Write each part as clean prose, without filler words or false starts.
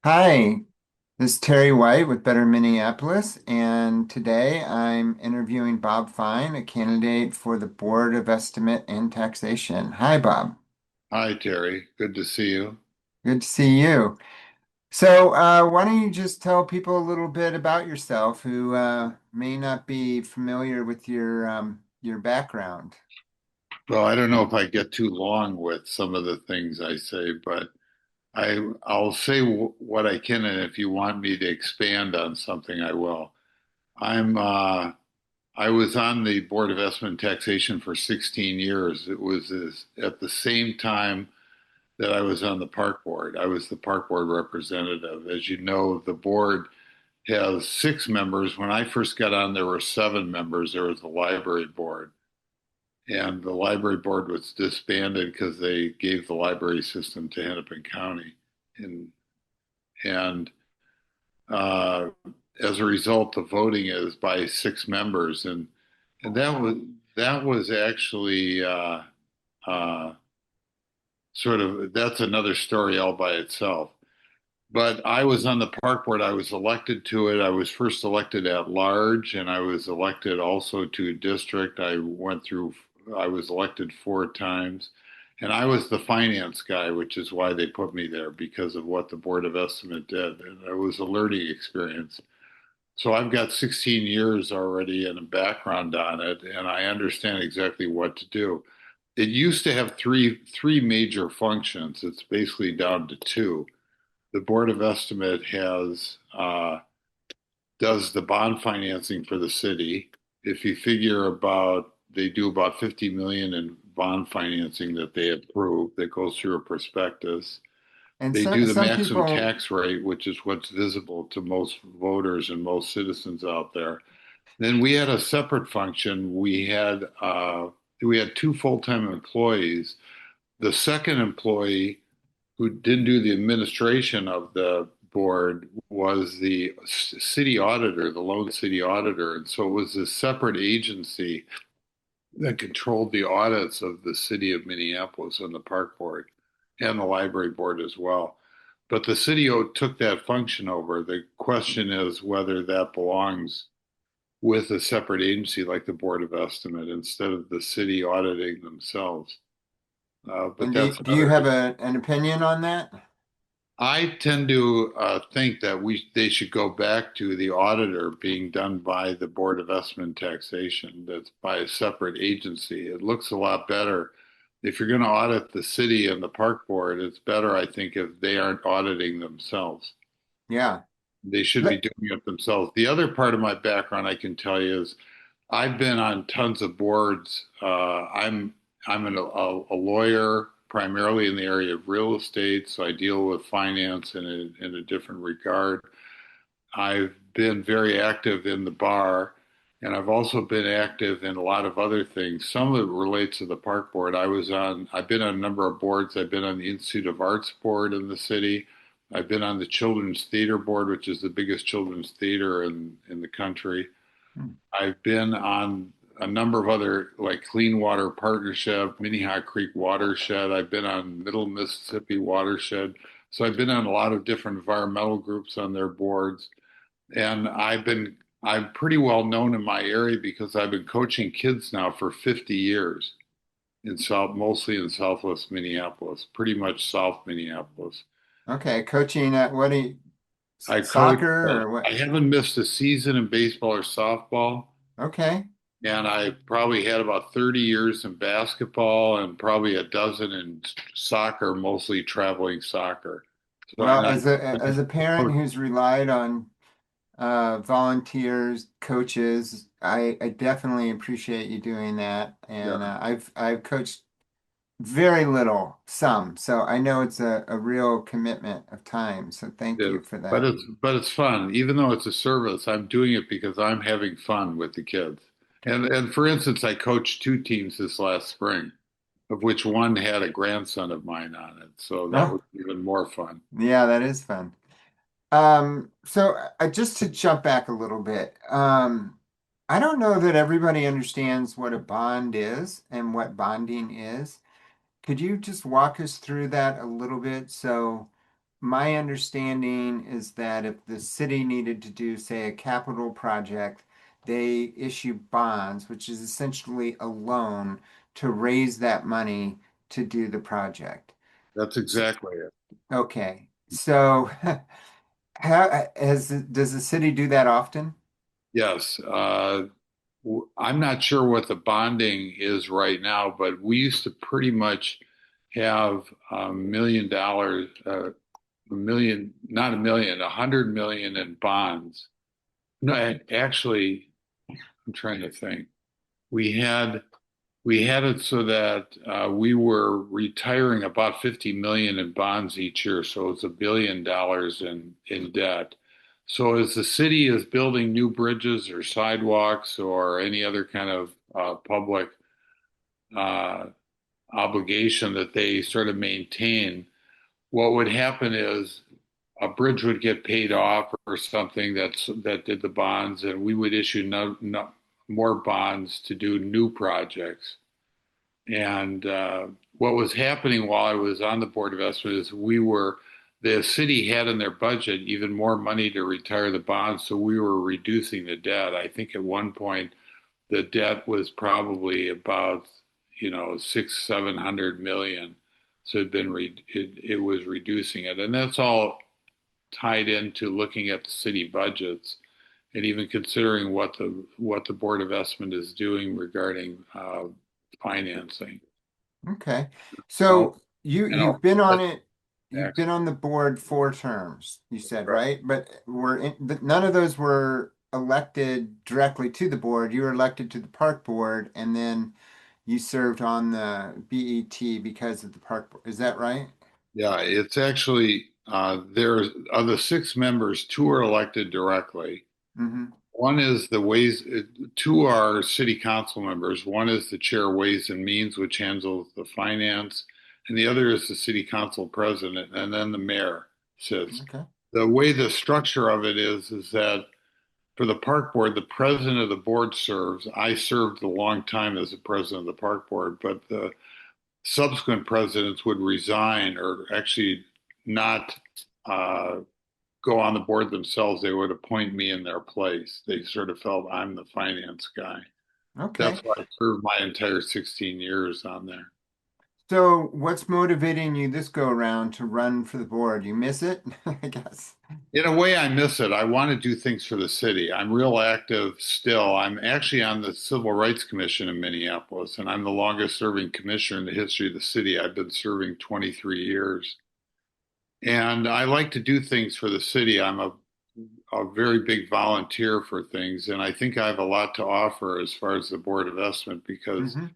Hi, this is Terry White with Better Minneapolis, and today I'm interviewing Bob Fine, a candidate for the Board of Estimate and Taxation. Hi, Bob. Hi, Terry. Good to see you. Good to see you. So, why don't you just tell people a little bit about yourself who may not be familiar with your background? Well, I don't know if I get too long with some of the things I say, but I'll say what I can, and if you want me to expand on something, I will. I'm I was on the Board of Estimate and Taxation for 16 years. It was at the same time that I was on the Park Board. I was the Park Board representative. As you know, the board has six members. When I first got on, there were seven members. There was the library board. And the library board was disbanded because they gave the library system to Hennepin County. And, and uh, as a result, the voting is by six members. And that was actually uh, sort of that's another story all by itself. But I was on the park board. I was elected to it. I was first elected at large, and I was elected also to district. I was elected four times, and I was the finance guy, which is why they put me there because of what the Board of Estimate did. And it was a learning experience. So I've got 16 years already and a background on it, and I understand exactly what to do. It used to have three major functions. It's basically down to two. The Board of Estimate has does the bond financing for the city. If you figure they do about 50 million in bond financing that they approve that goes through a prospectus. And They so, do the some maximum people, tax rate, which is what's visible to most voters and most citizens out there. Then we had a separate function. We had two full-time employees. The second employee who didn't do the administration of the board was the city auditor, the lone city auditor. And so it was a separate agency that controlled the audits of the city of Minneapolis and the park board and the library board as well. But the city took that function over. The question is whether that belongs with a separate agency like the Board of Estimate instead of the city auditing themselves. But and that's do you another. have an opinion on that? I tend to think that they should go back to the auditor being done by the Board of Estimate and Taxation. That's by a separate agency. It looks a lot better. If you're going to audit the city and the park board, it's better, I think, if they aren't auditing themselves. Yeah. They should be doing it themselves. The other part of my background I can tell you is I've been on tons of boards. I'm a lawyer primarily in the area of real estate, so I deal with finance in a different regard. I've been very active in the bar, and I've also been active in a lot of other things. Some of it relates to the park board. I've been on a number of boards. I've been on the Institute of Arts board in the city. I've been on the Children's Theater Board, which is the biggest children's theater in the country. Hmm. I've been on a number of other, like Clean Water Partnership, Minnehaha Creek Watershed. I've been on Middle Mississippi Watershed. So I've been on a lot of different environmental groups on their boards. And I'm pretty well known in my area because I've been coaching kids now for 50 years mostly in Southwest Minneapolis, pretty much South Minneapolis. Okay, coaching at what do you, I coach, soccer or what? I haven't missed a season in baseball or softball. Okay. And I probably had about 30 years in basketball and probably a dozen in soccer, mostly traveling soccer. So, Well, and I, as a parent who's relied on volunteers, coaches, I definitely appreciate you doing that. And yeah, I've coached very little, some, so I know it's a real commitment of time. So thank yeah. you for But that. it's fun. Even though it's a service, I'm doing it because I'm having fun with the kids. And for instance, I coached two teams this last spring, of which one had a grandson of mine on it. So that Oh, was even more fun. yeah, that is fun. So just to jump back a little bit, I don't know that everybody understands what a bond is and what bonding is. Could you just walk us through that a little bit so my understanding is that if the city needed to do, say, a capital project, they issue bonds, which is essentially a loan to raise that money to do the project. That's So, exactly it. okay. So does the city do that often? Yes. I'm not sure what the bonding is right now, but we used to pretty much have $1 million, a million, not a million, 100 million in bonds. No, actually, I'm trying to think. We had we had it so that we were retiring about 50 million in bonds each year, so it's $1 billion in debt. So as the city is building new bridges or sidewalks or any other kind of public uh, obligation that they sort of maintain, what would happen is a bridge would get paid off or something that did the bonds, and we would issue more bonds to do new projects. And what was happening while I was on the Board of Estimate is the city had in their budget even more money to retire the bonds, so we were reducing the debt. I think at one point the debt was probably about, six, 700 million. So it was reducing it. And that's all tied into looking at the city budgets and even considering what the Board of Estimate is doing regarding financing. Okay. Oh, So and you've been on it, you've tax. been on the board 4 terms, you said, Right. right? But none of those were elected directly to the board. You were elected to the park board, and then you served on the BET because of the park board. Is that right? Yeah, it's actually there of the 6 members, two are elected directly. Mm-hmm. One is the ways, two are city council members. One is the chair Ways and Means, which handles the finance, and the other is the city council president, and then the mayor sits. Okay. The way the structure of it is that for the park board, the president of the board serves. I served a long time as the president of the park board, but the subsequent presidents would resign or actually not uh, go on the board themselves. They would appoint me in their place. They sort of felt I'm the finance guy. That's Okay. why I served my entire 16 years on there. So what's motivating you this go around to run for the board? You miss it, I guess. In a way, I miss it. I want to do things for the city. I'm real active still. I'm actually on the Civil Rights Commission in Minneapolis, and I'm the longest serving commissioner in the history of the city. I've been serving 23 years. And I like to do things for the city. I'm a very big volunteer for things, and I think I have a lot to offer as far as the Board of Estimate because Mm-hmm.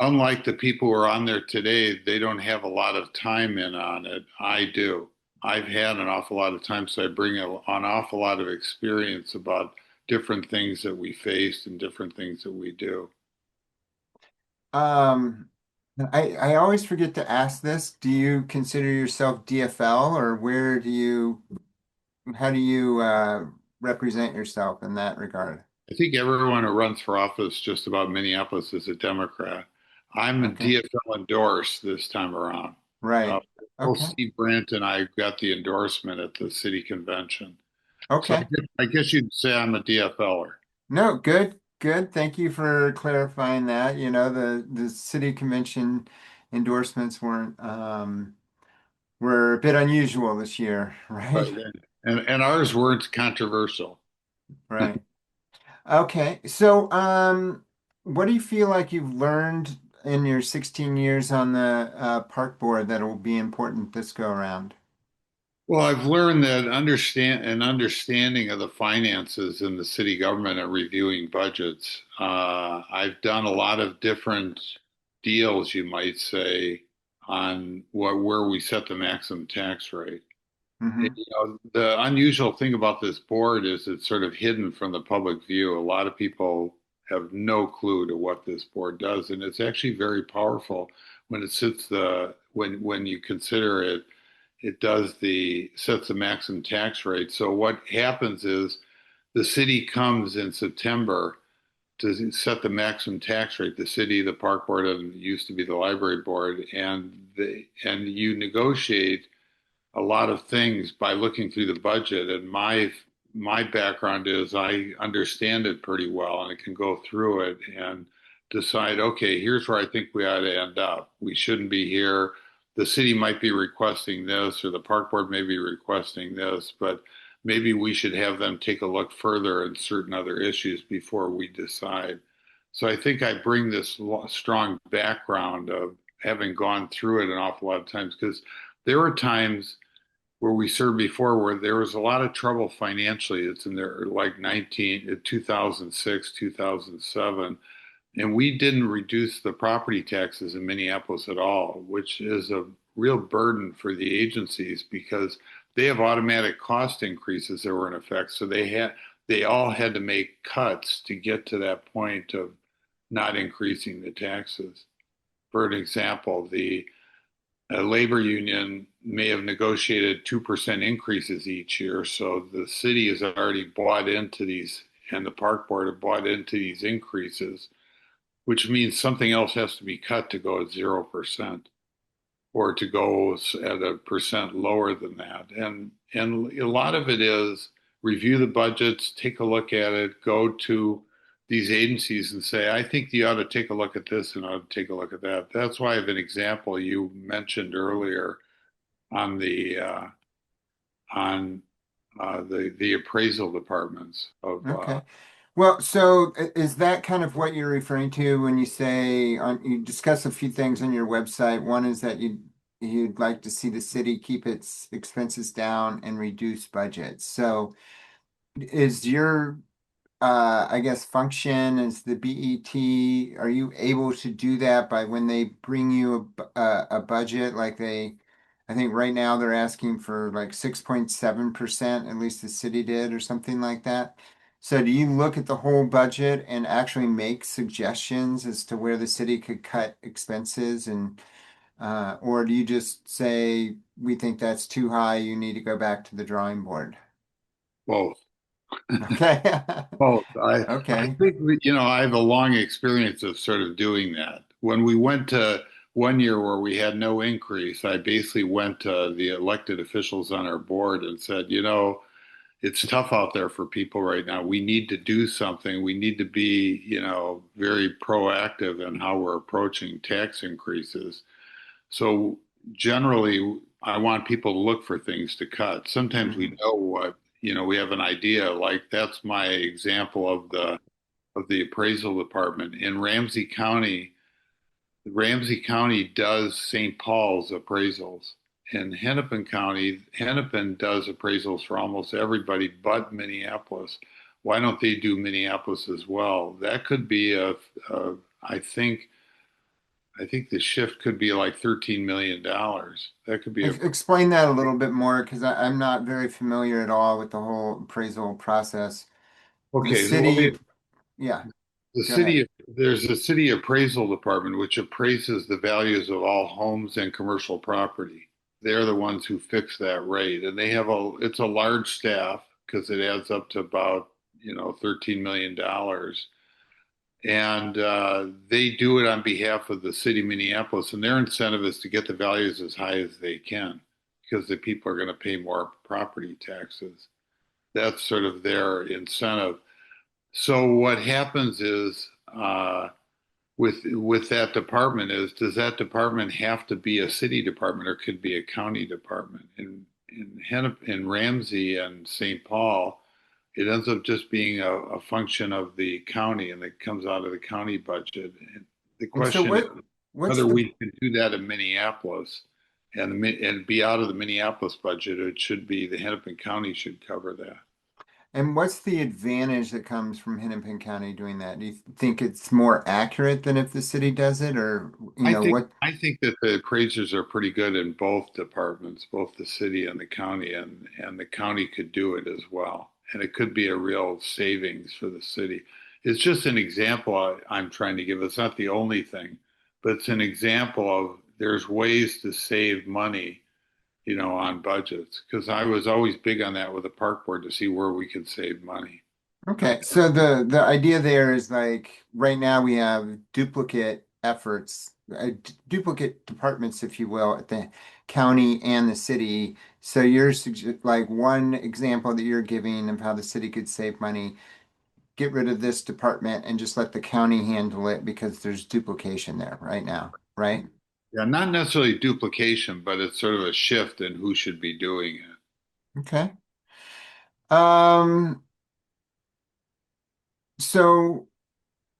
unlike the people who are on there today, they don't have a lot of time in on it. I do. I've had an awful lot of time, so I bring an awful lot of experience about different things that we face and different things that we do. Um, I always forget to ask this. Do you consider yourself DFL or how do you represent yourself in that regard? I think everyone who runs for office just about Minneapolis is a Democrat. I'm a Okay. DFL endorsed this time around. Uh, Right. both Okay. Steve Brandt and I got the endorsement at the city convention. So Okay. I guess you'd say I'm a DFLer. No, good. Good. Thank you for clarifying that. The city convention endorsements were a bit unusual this year, right? Right. And ours weren't controversial. Right. Okay. So, what do you feel like you've learned in your 16 years on the park board that will be important this go around? Well, I've learned that understanding of the finances in the city government and reviewing budgets. I've done a lot of different deals, you might say, on where we set the maximum tax rate. Hmm. The unusual thing about this board is it's sort of hidden from the public view. A lot of people have no clue to what this board does, and it's actually very powerful when it sits when you consider it. It sets the maximum tax rate. So what happens is the city comes in September to set the maximum tax rate. The city, the park board, and it used to be the library board, and you negotiate a lot of things by looking through the budget. And my background is I understand it pretty well, and I can go through it and decide, okay, here's where I think we ought to end up. We shouldn't be here. The city might be requesting this, or the park board may be requesting this, but maybe we should have them take a look further at certain other issues before we decide. So I think I bring this strong background of having gone through it an awful lot of times, because there were times where we served before where there was a lot of trouble financially. It's in there like 2006, 2007. And we didn't reduce the property taxes in Minneapolis at all, which is a real burden for the agencies because they have automatic cost increases that were in effect. So they all had to make cuts to get to that point of not increasing the taxes. For an example, the a labor union may have negotiated 2% increases each year. So the city has already bought into these, and the park board have bought into these increases, which means something else has to be cut to go at 0% or to go at a percent lower than that. And a lot of it is review the budgets, take a look at it, go to these agencies and say, I think you ought to take a look at this and ought to take a look at that. That's why I have an example you mentioned earlier on the appraisal departments of Okay. Well, so is that kind of what you're referring to when you say you discuss a few things on your website? One is that you'd like to see the city keep its expenses down and reduce budgets. So is your I guess function is the BET, are you able to do that by when they bring you a budget like I think right now they're asking for like 6.7%, at least the city did or something like that. So do you look at the whole budget and actually make suggestions as to where the city could cut expenses and or do you just say we think that's too high, you need to go back to the drawing board? both. Okay. Both. I Okay. think I have a long experience of sort of doing that. When we went to one year where we had no increase, I basically went to the elected officials on our board and said, it's tough out there for people right now. We need to do something. We need to be, very proactive in how we're approaching tax increases. So generally, I want people to look for things to cut. Sometimes we Mhm. know we have an idea. Like that's my example of the appraisal department in Ramsey County. Ramsey County does St. Paul's appraisals. In Hennepin County, Hennepin does appraisals for almost everybody but Minneapolis. Why don't they do Minneapolis as well? That could be I think I think the shift could be like $13 million. That could be a Explain that a little bit more because I'm not very familiar at all with the whole appraisal process. The okay. Well, city, yeah, the go ahead. city, there's a city appraisal department which appraises the values of all homes and commercial property. They're the ones who fix that rate, and it's a large staff because it adds up to about, $13 million. And they do it on behalf of the city of Minneapolis, and their incentive is to get the values as high as they can because the people are going to pay more property taxes. That's sort of their incentive. So what happens is with that department is does that department have to be a city department or could be a county department? In Ramsey and St. Paul, it ends up just being a function of the county and it comes out of the county budget. And the And so question is what's whether the we can do that in Minneapolis and be out of the Minneapolis budget. It should be the Hennepin County should cover that. and what's the advantage that comes from Hennepin County doing that? Do you think it's more accurate than if the city does it or what? I think that the appraisers are pretty good in both departments, both the city and the county, and the county could do it as well. And it could be a real savings for the city. It's just an example I'm trying to give. It's not the only thing, but it's an example of there's ways to save money, on budgets. Because I was always big on that with the park board to see where we could save money. Okay, so the idea there is like right now we have duplicate efforts, duplicate departments, if you will, at the county and the city. So you're like one example that you're giving of how the city could save money, get rid of this department and just let the county handle it because there's duplication there right now, right? Yeah, not necessarily duplication, but it's sort of a shift in who should be doing it. Okay. Um, so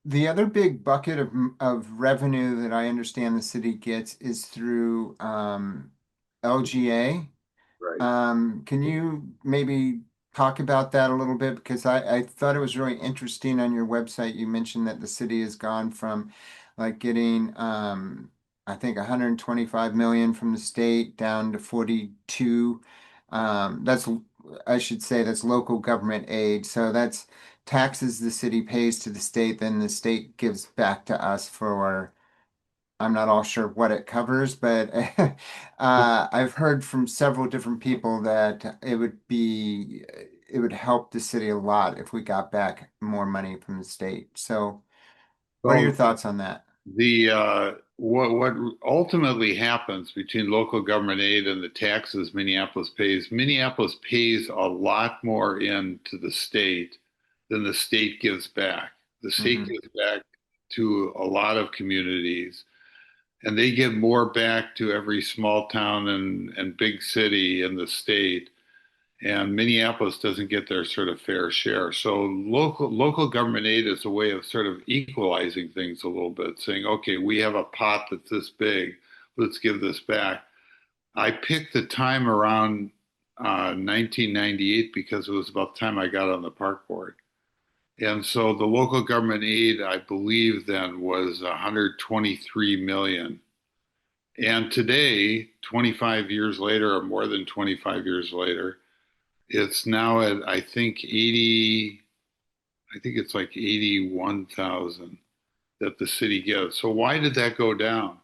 the other big bucket of revenue that I understand the city gets is through LGA. Right. Can you maybe talk about that a little bit? Because I thought it was really interesting on your website. You mentioned that the city has gone from like getting I think 125 million from the state down to 42. That's I should say that's local government aid. So that's taxes the city pays to the state, then the state gives back to us for I'm not all sure what it covers, but I've heard from several different people that it would help the city a lot if we got back more money from the state. So, what are your So thoughts on that? the what ultimately happens between local government aid and the taxes Minneapolis pays a lot more into the state than the state gives back. The state Hmm. gives back to a lot of communities, and they give more back to every small town and big city in the state. And Minneapolis doesn't get their sort of fair share. So local government aid is a way of sort of equalizing things a little bit, saying, okay, we have a pot that's this big, let's give this back. I picked the time around 1998 because it was about the time I got on the park board. And so the local government aid, I believe then was 123 million. And today, 25 years later, or more than 25 years later, it's now at I think it's like 81,000 that the city gives. So why did that go down?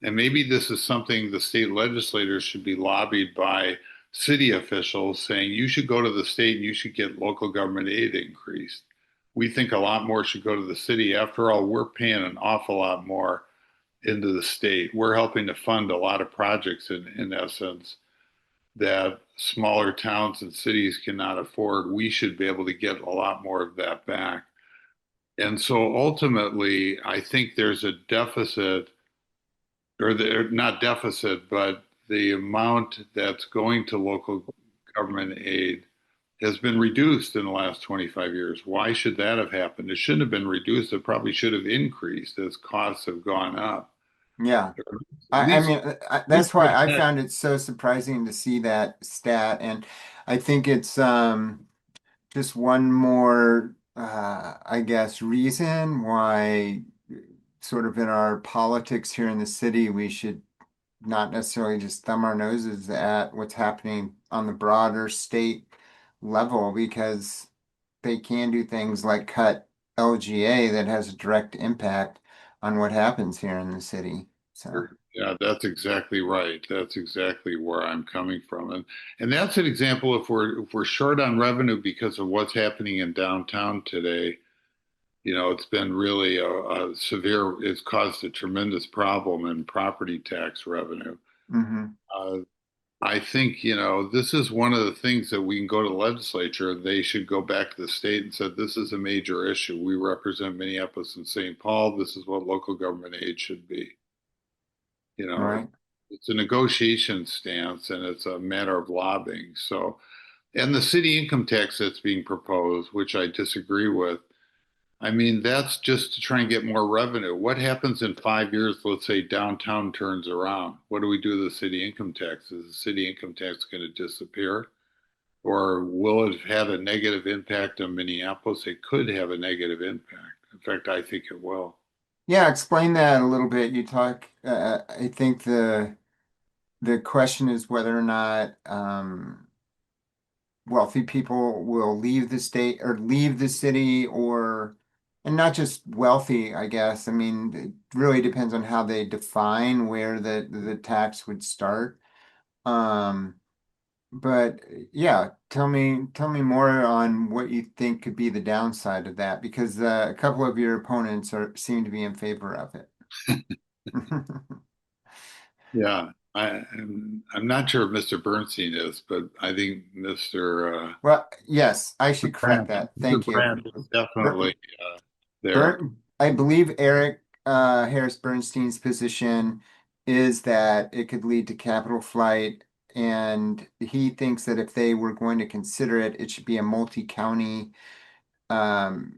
And maybe this is something the state legislators should be lobbied by city officials saying you should go to the state and you should get local government aid increased. We think a lot more should go to the city. After all, we're paying an awful lot more into the state. We're helping to fund a lot of projects in essence that smaller towns and cities cannot afford. We should be able to get a lot more of that back. And so ultimately, I think there's a deficit, or not deficit, but the amount that's going to local government aid has been reduced in the last 25 years. Why should that have happened? It shouldn't have been reduced. It probably should have increased as costs have gone up. Yeah. At I least mean, that's why I 2%. found it so surprising to see that stat, and I think it's just one more, I guess, reason why, sort of in our politics here in the city, we should not necessarily just thumb our noses at what's happening on the broader state level, because they can do things like cut LGA that has a direct impact on what happens here in the city. So, Yeah, that's exactly right. That's exactly where I'm coming from. And that's an example if we're short on revenue because of what's happening in downtown today, it's been really a severe, it's caused a tremendous problem in property tax revenue. mhm. Uh, I think, this is one of the things that we can go to the legislature. They should go back to the state and say, this is a major issue. We represent Minneapolis and St. Paul. This is what local government aid should be. You know, Right. it's a negotiation stance and it's a matter of lobbying. So, and the city income tax that's being proposed, which I disagree with, I mean, that's just to try and get more revenue. What happens in 5 years? Let's say downtown turns around. What do we do to the city income tax? Is the city income tax going to disappear? Or will it have had a negative impact on Minneapolis? It could have a negative impact. In fact, I think it will. Yeah, explain that a little bit. You talk, I think the question is whether or not wealthy people will leave the state or leave the city, or, and not just wealthy, I guess. I mean, it really depends on how they define where the tax would start. Um, but yeah, tell me more on what you think could be the downside of that, because a couple of your opponents are seem to be in favor of it. Yeah. I'm not sure if Mr. Bernstein is, but I think Well, yes, I should correct that. Mr. Thank you. Brandt is Bur- definitely there. Bern, I believe Eric Harris Bernstein's position is that it could lead to capital flight, and he thinks that if they were going to consider it, it should be a multi-county um,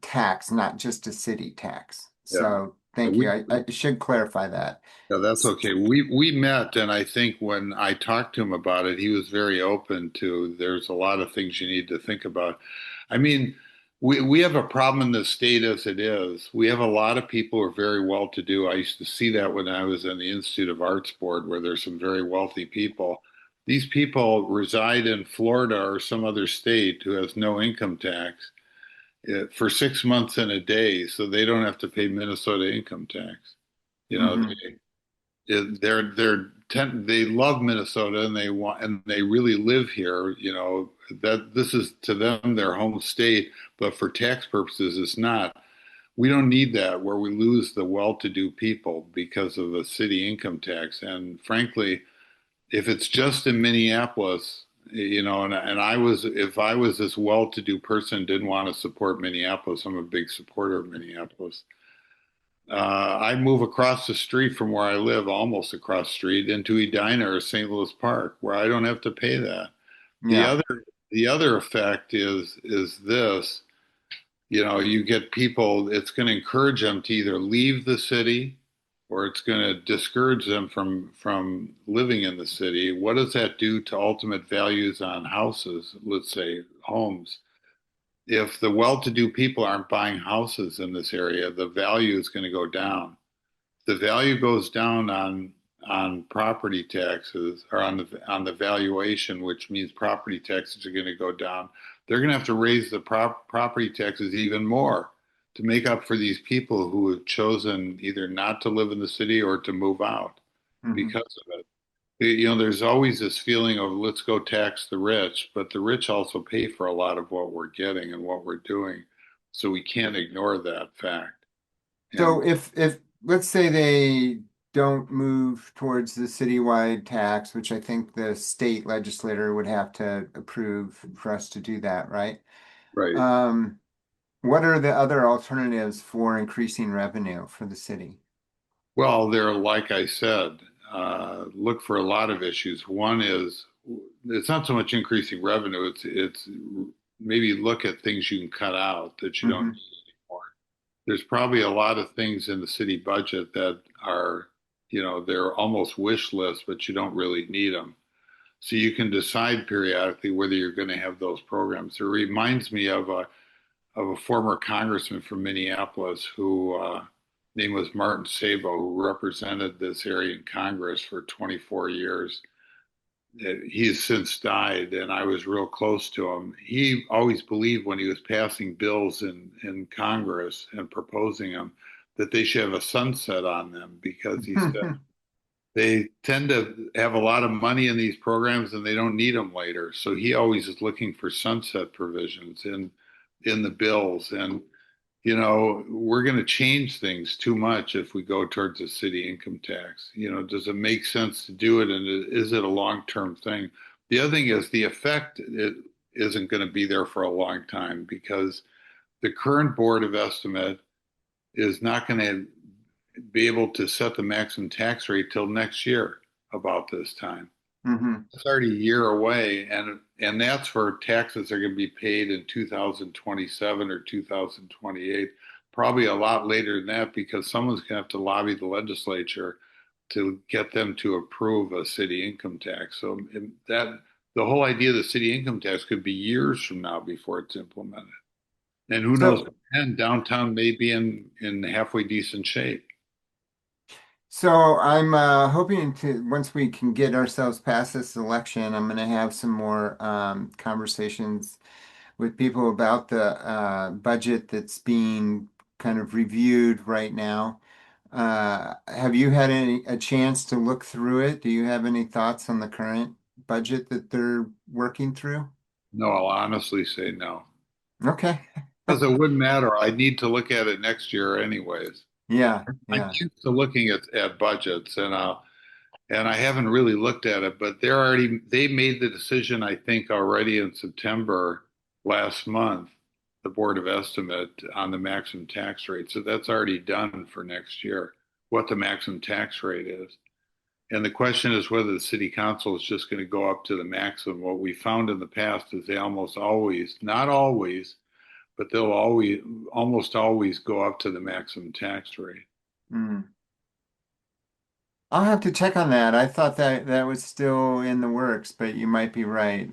tax, not just a city tax. Yeah. So thank you. We I should clarify that. Yeah, that's okay. We met, and I think when I talked to him about it, he was very open to there's a lot of things you need to think about. I mean, we have a problem in the state as it is. We have a lot of people who are very well to do. I used to see that when I was in the Institute of Arts Board, where there's some very wealthy people. These people reside in Florida or some other state who has no income tax for 6 months and a day, so they don't have to pay Minnesota income tax. You know, Hmm. they love Minnesota and they really live here, that this is to them their home state, but for tax purposes it's not. We don't need that where we lose the well-to-do people because of the city income tax. And frankly, if it's just in Minneapolis, and I was if I was this well-to-do person didn't want to support Minneapolis, I'm a big supporter of Minneapolis. I move across the street from where I live, almost across the street, into Edina or St. Louis Park, where I don't have to pay that. The Yeah. other the other effect is this, you get people, it's going to encourage them to either leave the city or it's going to discourage them from living in the city. What does that do to ultimate values on houses, let's say homes? If the well-to-do people aren't buying houses in this area, the value is going to go down. The value goes down on property taxes or on the valuation, which means property taxes are going to go down. They're going to have to raise the property taxes even more to make up for these people who have chosen either not to live in the city or to move out Hmm. because of it. There's always this feeling of let's go tax the rich, but the rich also pay for a lot of what we're getting and what we're doing. So we can't ignore that fact. So And if let's say they don't move towards the citywide tax, which I think the state legislator would have to approve for us to do that, right? right. Um, what are the other alternatives for increasing revenue for the city? Well, there, like I said, look for a lot of issues. One is it's not so much increasing revenue, it's maybe look at things you can cut out that you don't Hmm. need anymore. There's probably a lot of things in the city budget that are, they're almost wish lists, but you don't really need them. So you can decide periodically whether you're going to have those programs. It reminds me of a former congressman from Minneapolis who name was Martin Sabo, who represented this area in Congress for 24 years. He has since died, and I was real close to him. He always believed when he was passing bills in Congress and proposing them that they should have a sunset on them because he said they tend to have a lot of money in these programs and they don't need them later. So he always is looking for sunset provisions in the bills. And we're going to change things too much if we go towards a city income tax. Does it make sense to do it? And is it a long-term thing? The other thing is the effect it isn't going to be there for a long time because the current Board of Estimate is not going to be able to set the maximum tax rate till next year about this time. Hmm. It's already a year away, and that's for taxes that are going to be paid in 2027 or 2028. Probably a lot later than that because someone's going to have to lobby the legislature to get them to approve a city income tax. So that the whole idea of the city income tax could be years from now before it's implemented. And who knows, So and downtown may be in halfway decent shape. So I'm hoping to, once we can get ourselves past this election, I'm going to have some more conversations with people about the budget that's being kind of reviewed right now. Have you had a chance to look through it? Do you have any thoughts on the current budget that they're working through? No, I'll honestly say no. Okay. Because it wouldn't matter. I need to look at it next year anyways. Yeah, I'm yeah. used to looking at budgets, and I haven't really looked at it, but they made the decision, I think, already in September last month, the Board of Estimate on the maximum tax rate. So that's already done for next year, what the maximum tax rate is. And the question is whether the city council is just going to go up to the maximum. What we found in the past is they almost always, not always, but they'll almost always go up to the maximum tax rate. Mm. I'll have to check on that. I thought that that was still in the works, but you might be right.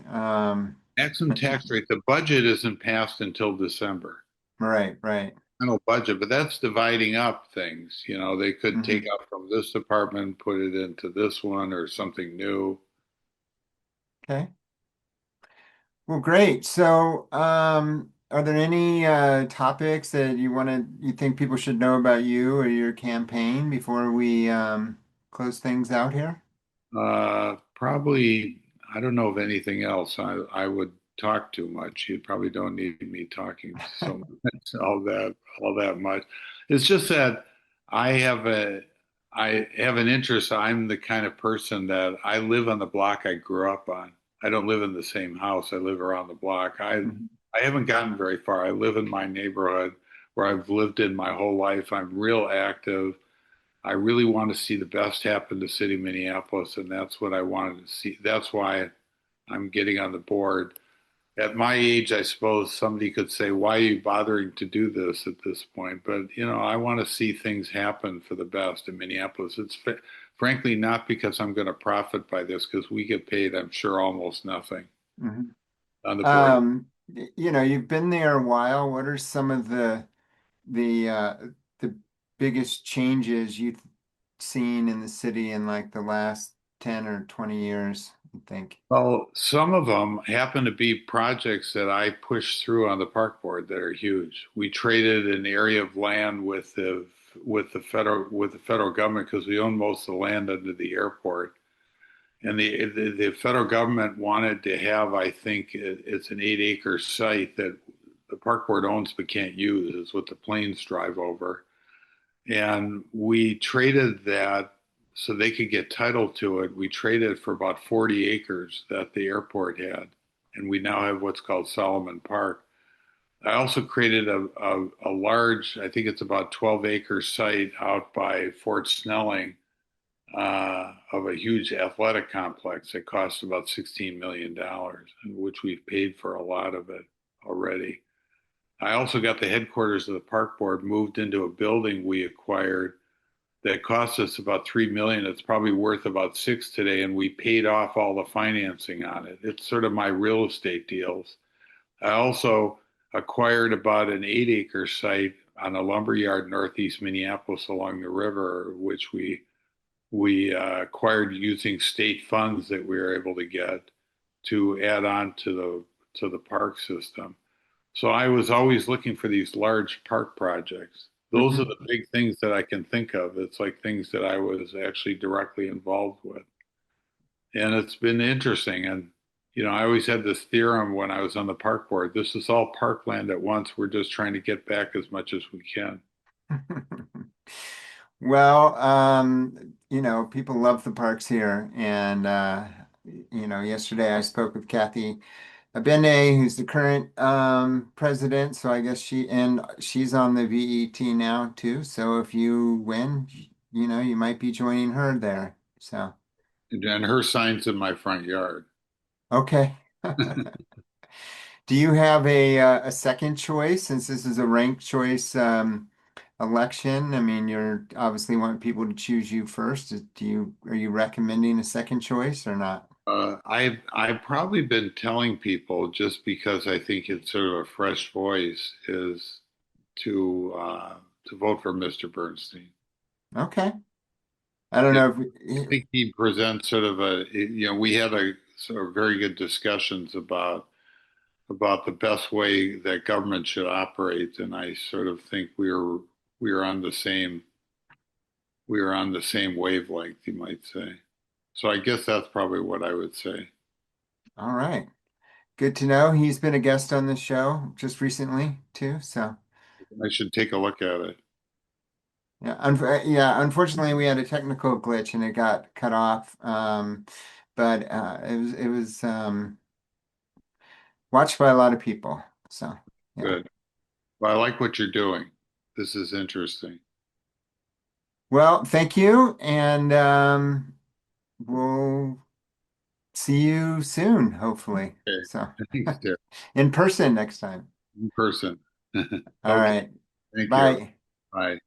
Maximum tax rate, the budget isn't passed until December. Right, right. Final budget, but that's dividing up things. You know, they could take Hmm. out from this department, put it into this one or something new. Okay. Well, great. So, are there any topics that you think people should know about you or your campaign before we close things out here? Probably, I don't know of anything else. I would talk too much. You probably don't need me talking so much, all that much. It's just that I have a, I have an interest. I'm the kind of person that I live on the block I grew up on. I don't live in the same house. I live around the block. Mhm. I haven't gotten very far. I live in my neighborhood where I've lived in my whole life. I'm real active. I really want to see the best happen to city Minneapolis, and that's what I wanted to see. That's why I'm getting on the board. At my age, I suppose somebody could say, "Why are you bothering to do this at this point?" But I want to see things happen for the best in Minneapolis. Frankly not because I'm going to profit by this, because we get paid, I'm sure, almost nothing Mhm. on the board. You've been there a while. What are some of the biggest changes you've seen in the city in like the last 10 or 20 years, you think? Well, some of them happen to be projects that I pushed through on the park board that are huge. We traded an area of land with the federal government because we own most of the land under the airport, and the federal government wanted to have, I think it's an 8 acre site that the park board owns but can't use. It's what the planes drive over. And we traded that so they could get title to it. We traded for about 40 acres that the airport had. And we now have what's called Solomon Park. I also created a large, I think it's about 12-acre site out by Fort Snelling, of a huge athletic complex that cost about $16 million, which we've paid for a lot of it already. I also got the headquarters of the park board moved into a building we acquired that cost us about 3 million. It's probably worth about six today, and we paid off all the financing on it. It's sort of my real estate deals. I also acquired about an 8 acre site on a lumber yard northeast Minneapolis along the river, which we acquired using state funds that we were able to get to add on to the park system. So I was always looking for these large park projects. Those are Mhm. the big things that I can think of. It's like things that I was actually directly involved with. And it's been interesting. And, I always had this theorem when I was on the park board. This is all parkland at once. We're just trying to get back as much as we can. Well, people love the parks here. And, yesterday I spoke with Kathy Abene, who's the current president. So I guess she's on the VET now too. So if you win, you might be joining her there. So, And her sign's in my front yard. okay. Do you have a second choice since this is a ranked choice election? I mean, you're obviously want people to choose you first. Are you recommending a second choice or not? I've probably been telling people just because I think it's sort of a fresh voice is to uh, to vote for Mr. Bernstein. Okay. I don't Yeah, know I if think he presents sort of we had a sort of very good discussions about the best way that government should operate, and I sort of think we were on the same we were on the same wavelength, you might say. So I guess that's probably what I would say. all right. Good to know. He's been a guest on this show just recently too. So, I should take a look at it. Yeah, yeah. Unfortunately, we had a technical glitch and it got cut off. But it was watched by a lot of people. So yeah. Good. Well, I like what you're doing. This is interesting. Well, thank you, and we'll see you soon, hopefully. Okay. So Thanks, Derek. in person next time. In person. All Okay. right. Thank you. Bye. Bye.